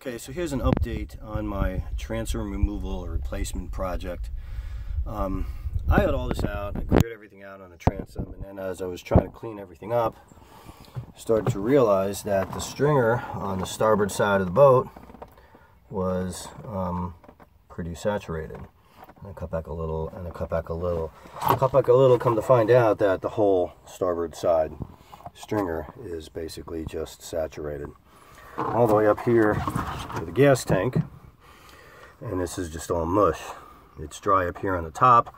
Okay, so here's an update on my transom removal or replacement project. I had all this out, I cleared everything out on the transom, and then as I was trying to clean everything up, I started to realize that the stringer on the starboard side of the boat was pretty saturated. And I cut back a little, and I cut back a little. Come to find out that the whole starboard side stringer is basically just saturated. All the way up here to the gas tank, and this is just all mush. It's dry up here on the top.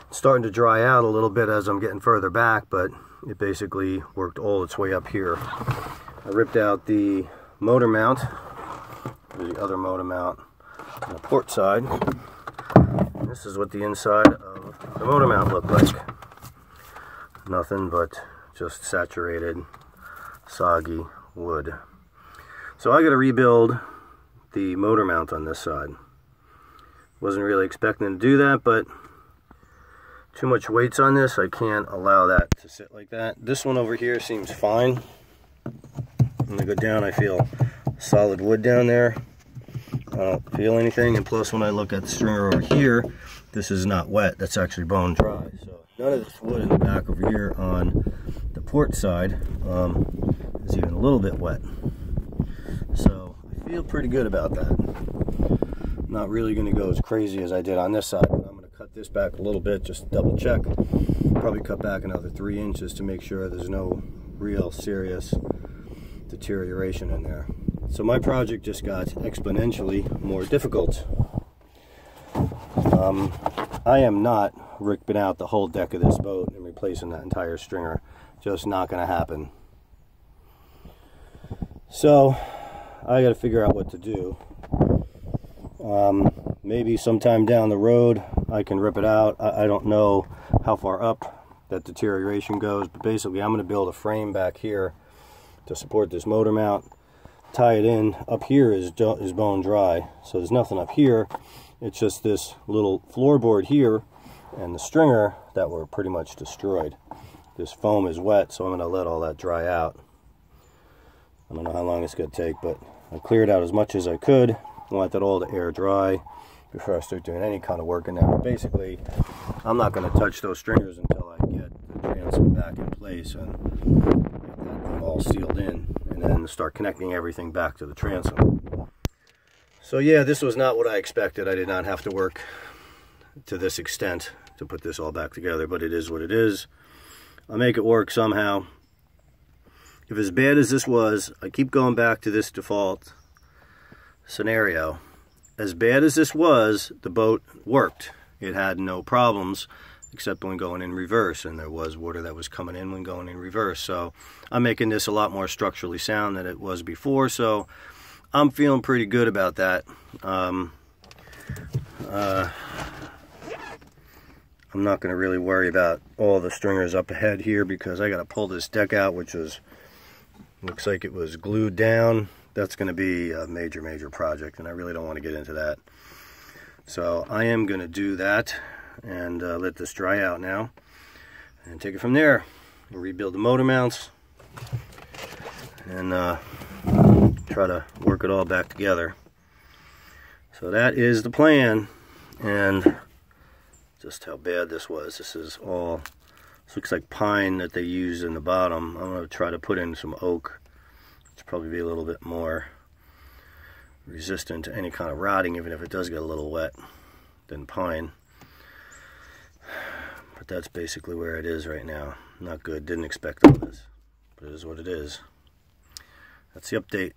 It's starting to dry out a little bit as I'm getting further back, but it basically worked all its way up here. I ripped out the motor mount, the other motor mount on the port side. And this is what the inside of the motor mount looked like. Nothing but just saturated, soggy wood. So I got to rebuild the motor mount on this side. Wasn't really expecting to do that, but too much weight's on this. I can't allow that to sit like that. This one over here seems fine. When I go down, I feel solid wood down there. I don't feel anything, and plus when I look at the stringer over here, this is not wet. That's actually bone dry. So none of this wood in the back over here on the port side is even a little bit wet. So I feel pretty good about that. Not really going to go as crazy as I did on this side, but I'm going to cut this back a little bit just to double check. Probably cut back another 3 inches to make sure there's no real serious deterioration in there. So my project just got exponentially more difficult. I am not ripping out the whole deck of this boat and replacing that entire stringer. Just not going to happen. So I got to figure out what to do. Maybe sometime down the road I can rip it out. I don't know how far up that deterioration goes, but basically I'm going to build a frame back here to support this motor mount, tie it in. Up here is bone dry, so there's nothing up here. It's just this little floorboard here and the stringer that were pretty much destroyed. This foam is wet, so I'm going to let all that dry out. I don't know how long it's going to take, but I cleared out as much as I could. I want that all to air dry before I start doing any kind of work in there. But basically, I'm not going to touch those stringers until I get the transom back in place and get that thing all sealed in, and then start connecting everything back to the transom. So yeah, this was not what I expected. I did not have to work to this extent to put this all back together, but it is what it is. I'll make it work somehow. If as bad as this was, I keep going back to this default scenario. As bad as this was, the boat worked. It had no problems except when going in reverse, and there was water that was coming in when going in reverse. So I'm making this a lot more structurally sound than it was before, so I'm feeling pretty good about that. I'm not going to really worry about all the stringers up ahead here because I got to pull this deck out, which looks like it was glued down. That's going to be a major project, and I really don't want to get into that. So I am going to do that and let this dry out now and take it from there. We'll rebuild the motor mounts and try to work it all back together. So that is the plan, and just how bad this was. This looks like pine that they used in the bottom. I'm going to try to put in some oak. It's probably be a little bit more resistant to any kind of rotting, even if it does get a little wet, than pine. But that's basically where it is right now. Not good. Didn't expect all this, but it is what it is. That's the update.